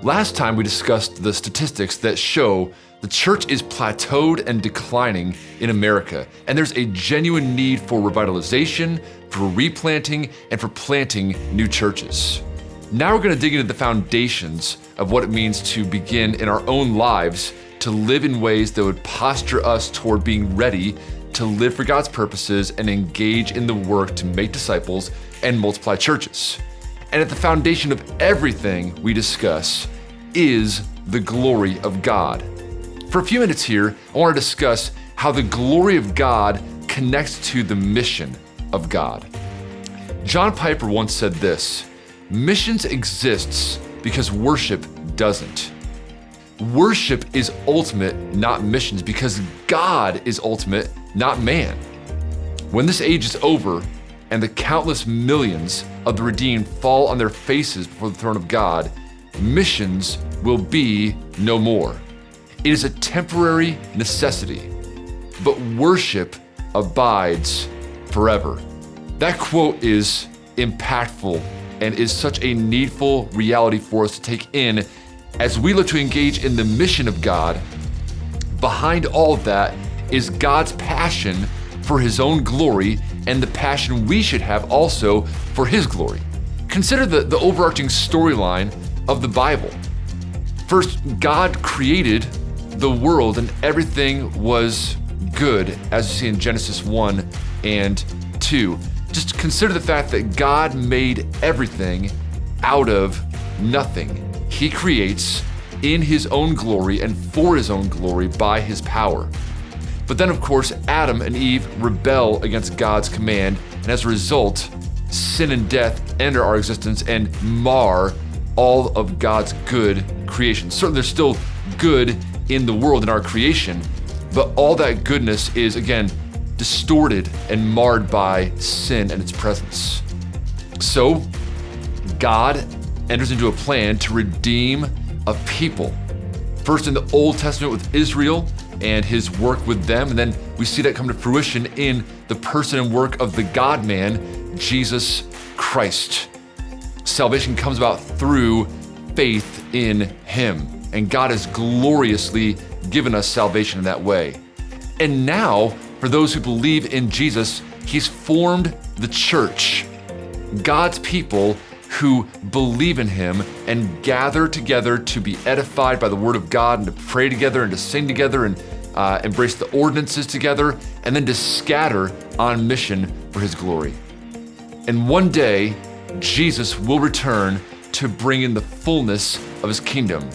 Last time we discussed the statistics that show the church is plateaued and declining in America, and there's a genuine need for revitalization, for replanting, and for planting new churches. Now we're going to dig into the foundations of what it means to begin in our own lives to live in ways that would posture us toward being ready to live for God's purposes and engage in the work to make disciples and multiply churches. And at the foundation of everything we discuss is the glory of God. For a few minutes here, I want to discuss how the glory of God connects to the mission of God. John Piper once said this: missions exists because worship doesn't. Worship is ultimate, not missions, because God is ultimate, not man. When this age is over and the countless millions of the redeemed fall on their faces before the throne of God, missions will be no more. It is a temporary necessity, but worship abides forever. That quote is impactful and is such a needful reality for us to take in as we look to engage in the mission of God. Behind all of that is God's passion for His own glory and the passion we should have also for His glory. Consider the overarching storyline of the Bible. First, God created the world and everything was good, as you see in Genesis 1 and 2. Just consider the fact that God made everything out of nothing. He creates in His own glory and for His own glory by His power. But then, of course, Adam and Eve rebel against God's command, and as a result, sin and death enter our existence and mar all of God's good creation. Certainly there's still good in the world, in our creation, but all that goodness is, again, distorted and marred by sin and its presence. So, God enters into a plan to redeem a people. First in the Old Testament with Israel and His work with them, and then we see that come to fruition in the person and work of the God-man, Jesus Christ. Salvation comes about through faith in Him, and God has gloriously given us salvation in that way. And now, for those who believe in Jesus, He's formed the church, God's people who believe in Him and gather together to be edified by the Word of God and to pray together and to sing together and embrace the ordinances together, and then to scatter on mission for His glory. And one day, Jesus will return to bring in the fullness of His kingdom.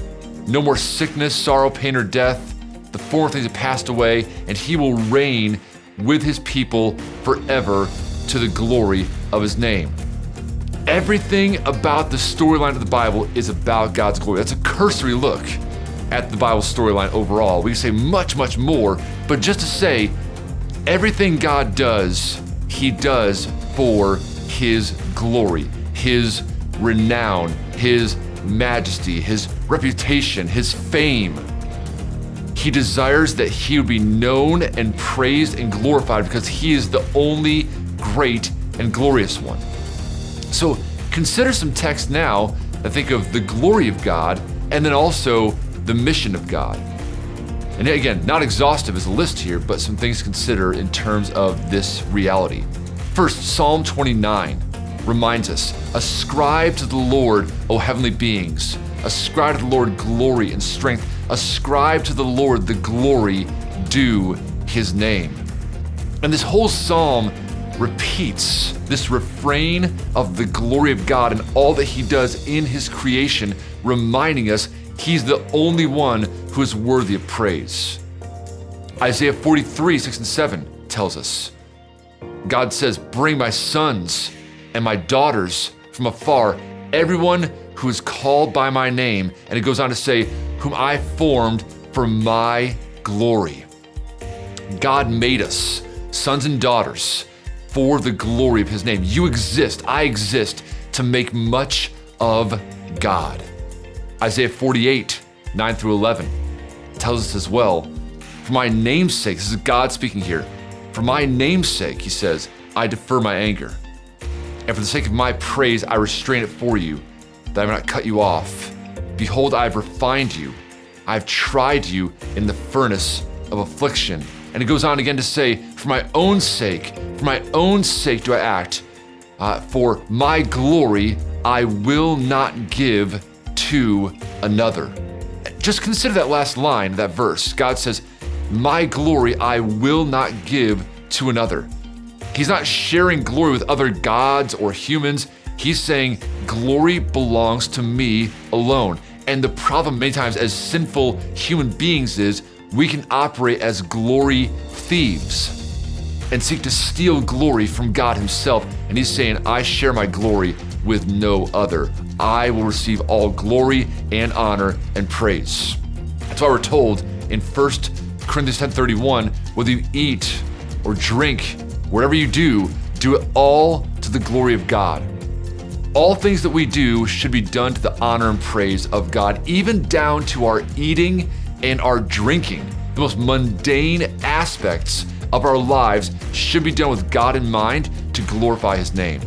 No more sickness, sorrow, pain, or death. The former things have passed away, and He will reign with His people forever to the glory of His name. Everything about the storyline of the Bible is about God's glory. That's a cursory look at the Bible storyline overall. We can say much, much more, but just to say, everything God does, He does for His glory, His renown, His majesty, His reputation, His fame. He desires that He would be known and praised and glorified because He is the only great and glorious one. So consider some texts now that think of the glory of God and then also the mission of God. And again, not exhaustive as a list here, but some things to consider in terms of this reality. First, Psalm 29 reminds us, ascribe to the Lord, O heavenly beings. Ascribe to the Lord glory and strength. Ascribe to the Lord the glory due His name. And this whole psalm repeats this refrain of the glory of God and all that He does in His creation, reminding us He's the only one who is worthy of praise. Isaiah 43, 6 and 7 tells us, God says, bring my sons and my daughters from afar, everyone who is called by my name. And it goes on to say, whom I formed for my glory. God made us sons and daughters for the glory of His name. You exist, I exist to make much of God. Isaiah 48, 9 through 11 tells us as well, for my name's sake, this is God speaking here, for my name's sake, He says, I defer my anger. And for the sake of my praise, I restrain it for you, that I may not cut you off. Behold, I have refined you. I have tried you in the furnace of affliction. And it goes on again to say, for my own sake do I act. For my glory I will not give to another. Just consider that last line, that verse. God says, my glory I will not give to another. He's not sharing glory with other gods or humans. He's saying glory belongs to me alone. And the problem many times as sinful human beings is we can operate as glory thieves and seek to steal glory from God himself. And he's saying, I share my glory with no other. I will receive all glory and honor and praise. That's why we're told in 1 Corinthians 10:31, whether you eat or drink, whatever you do it all to the glory of God. All things that we do should be done to the honor and praise of God, even down to our eating and our drinking. The most mundane aspects of our lives should be done with God in mind to glorify his name.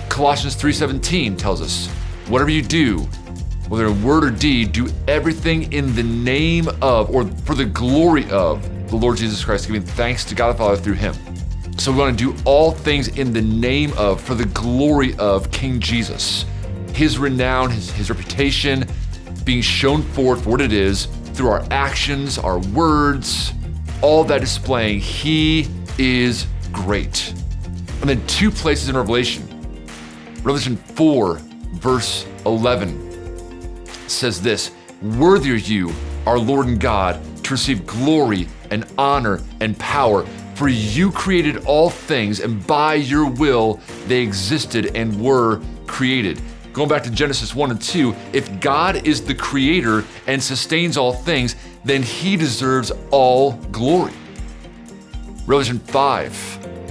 Colossians 3:17 tells us, whatever you do, whether in word or deed, do everything in the name of, or for the glory of, the Lord Jesus Christ, giving thanks to God the Father through him. So we want to do all things in the name of, for the glory of King Jesus. His renown, his reputation being shown forth for what it is through our actions, our words, all that displaying he is great. And then two places in Revelation 4 verse 11 says this, worthy are you, our Lord and God, to receive glory and honor and power, for you created all things, and by your will they existed and were created. Going back to Genesis 1 and 2, if God is the creator and sustains all things, then he deserves all glory. Revelation 5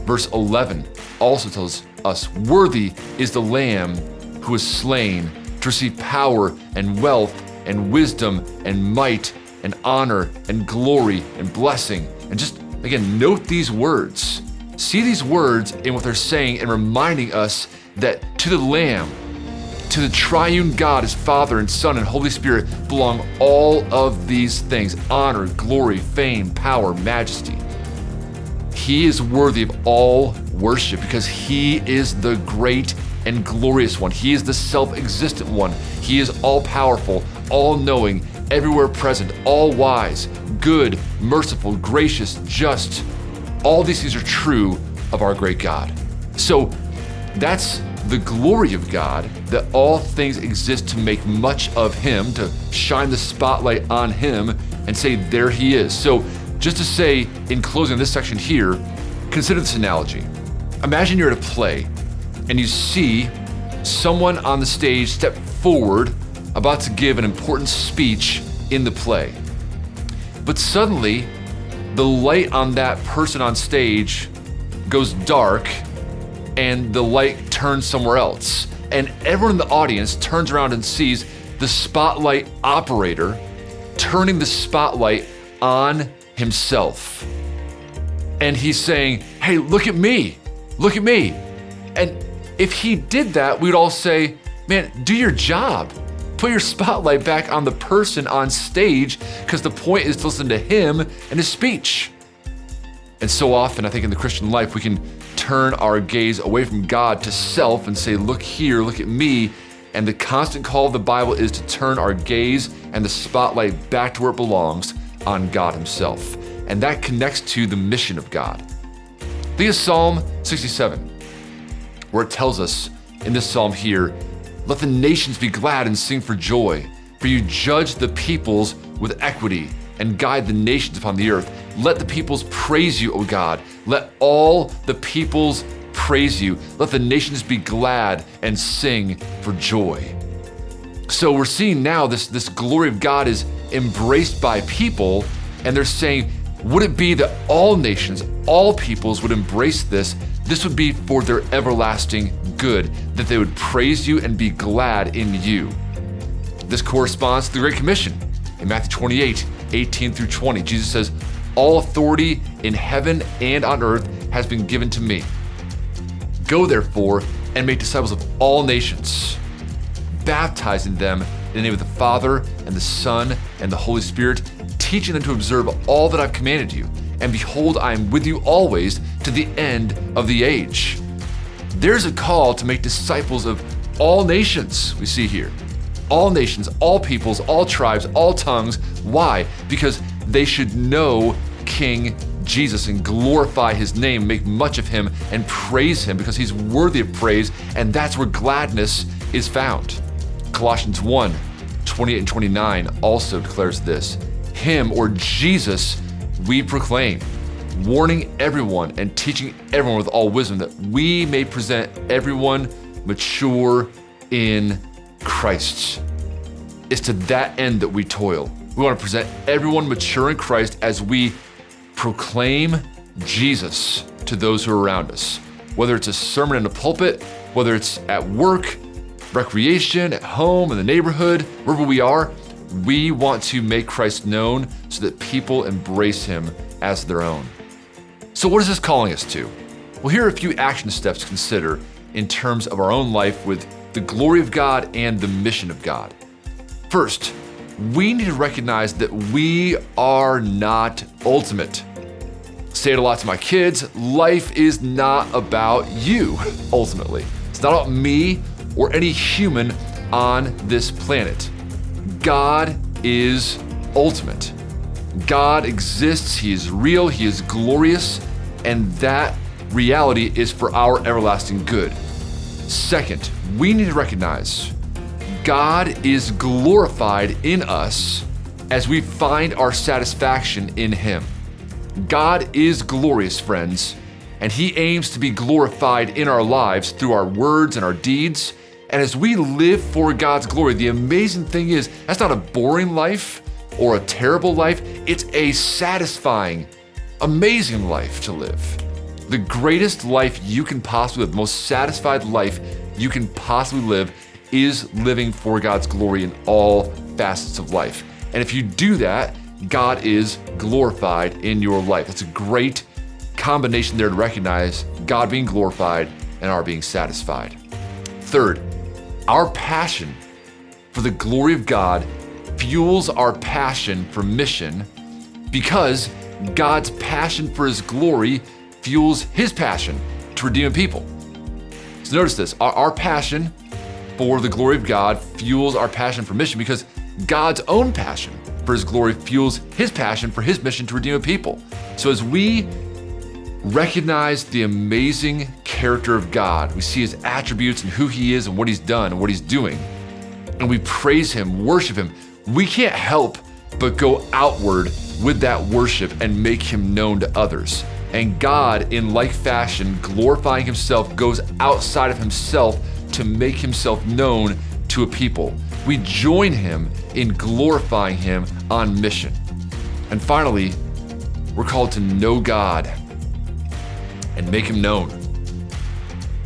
verse 11 also tells us, worthy is the Lamb who was slain to receive power and wealth and wisdom and might and honor and glory and blessing. And just, again, note these words. See these words in what they're saying and reminding us that to the Lamb, to the triune God as Father and Son and Holy Spirit belong all of these things, honor, glory, fame, power, majesty. He is worthy of all worship because he is the great and glorious one. He is the self-existent one. He is all-powerful, all-knowing, everywhere present, all-wise, good, merciful, gracious, just. All these things are true of our great God. So that's the glory of God, that all things exist to make much of him, to shine the spotlight on him and say, there he is. So just to say, in closing this section here, consider this analogy. Imagine you're at a play and you see someone on the stage step forward about to give an important speech in the play. But suddenly, the light on that person on stage goes dark and the light turns somewhere else. And everyone in the audience turns around and sees the spotlight operator turning the spotlight on himself. And he's saying, hey, look at me. And if he did that, we'd all say, man, do your job. Put your spotlight back on the person on stage, because the point is to listen to him and his speech. And so often, I think in the Christian life, we can turn our gaze away from God to self and say, look here, look at me. And the constant call of the Bible is to turn our gaze and the spotlight back to where it belongs, on God himself. And that connects to the mission of God. Think of Psalm 67, where it tells us in this psalm here, let the nations be glad and sing for joy, for you judge the peoples with equity and guide the nations upon the earth. Let the peoples praise you, O God. Let all the peoples praise you. Let the nations be glad and sing for joy. So we're seeing now this glory of God is embraced by people, and they're saying, would it be that all nations, all peoples would embrace this? This would be for their everlasting good, that they would praise you and be glad in you. This corresponds to the Great Commission. In Matthew 28, 18 through 20, Jesus says, all authority in heaven and on earth has been given to me. Go therefore and make disciples of all nations, baptizing them in the name of the Father and the Son and the Holy Spirit, teaching them to observe all that I've commanded you. And behold, I am with you always to the end of the age. There's a call to make disciples of all nations, we see here. All nations, all peoples, all tribes, all tongues. Why? Because they should know King Jesus and glorify his name, make much of him and praise him because he's worthy of praise, and that's where gladness is found. Colossians 1:28 and 29 also declares this: him, or Jesus, we proclaim, warning everyone and teaching everyone with all wisdom, that we may present everyone mature in Christ. It's to that end that we toil. We want to present everyone mature in Christ as we proclaim Jesus to those who are around us. Whether it's a sermon in a pulpit, whether it's at work, recreation, at home, in the neighborhood, wherever we are, we want to make Christ known so that people embrace him as their own. So what is this calling us to? Well, here are a few action steps to consider in terms of our own life with the glory of God and the mission of God. First, we need to recognize that we are not ultimate. Say it a lot to my kids, life is not about you, ultimately. It's not about me or any human on this planet. God is ultimate. God exists, he is real, he is glorious, and that reality is for our everlasting good. Second, we need to recognize God is glorified in us as we find our satisfaction in him. God is glorious, friends, and he aims to be glorified in our lives through our words and our deeds. And as we live for God's glory, the amazing thing is, that's not a boring life or a terrible life. It's a satisfying, amazing life to live. The greatest life you can possibly live, the most satisfied life you can possibly live, is living for God's glory in all facets of life. And if you do that, God is glorified in your life. It's a great combination there to recognize God being glorified and our being satisfied. Third, our passion for the glory of God fuels our passion for mission, because God's passion for his glory fuels his passion to redeem people. So notice this, our passion for the glory of God fuels our passion for mission, because God's own passion for his glory fuels his passion for his mission to redeem a people. So as we recognize the amazing character of God, we see his attributes and who he is and what he's done and what he's doing, and we praise him, worship him, we can't help but go outward with that worship and make him known to others. And God, in like fashion, glorifying himself, goes outside of himself to make himself known to a people. We join him in glorifying him on mission. And finally, we're called to know God and make him known.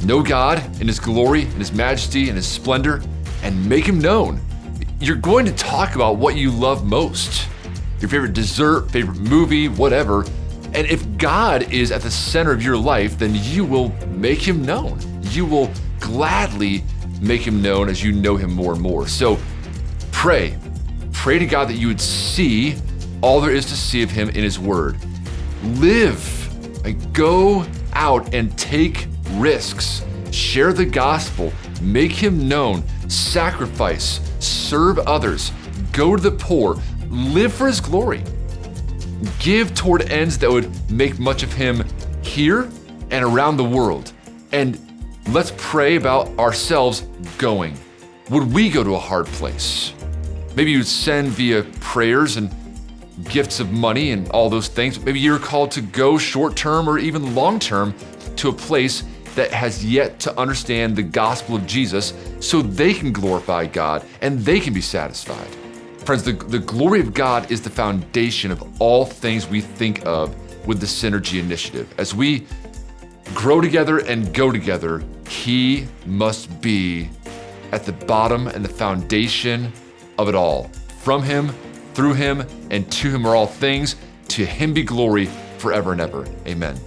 Know God in his glory, in his majesty, in his splendor, and make him known. You're going to talk about what you love most, your favorite dessert, favorite movie, whatever. And if God is at the center of your life, then you will make him known. You will gladly make him known as you know him more and more. So pray to God that you would see all there is to see of him in his word. Live, go out and take risks. Share the gospel, make him known, sacrifice, serve others, go to the poor, live for his glory. Give toward ends that would make much of him here and around the world. And let's pray about ourselves going. Would we go to a hard place? Maybe you'd send via prayers and gifts of money and all those things. Maybe you're called to go short-term or even long-term to a place that has yet to understand the gospel of Jesus so they can glorify God and they can be satisfied. Friends, the glory of God is the foundation of all things we think of with the Synergy Initiative. As we grow together and go together, he must be at the bottom and the foundation of it all. From him, through him, and to him are all things. To him be glory forever and ever. Amen.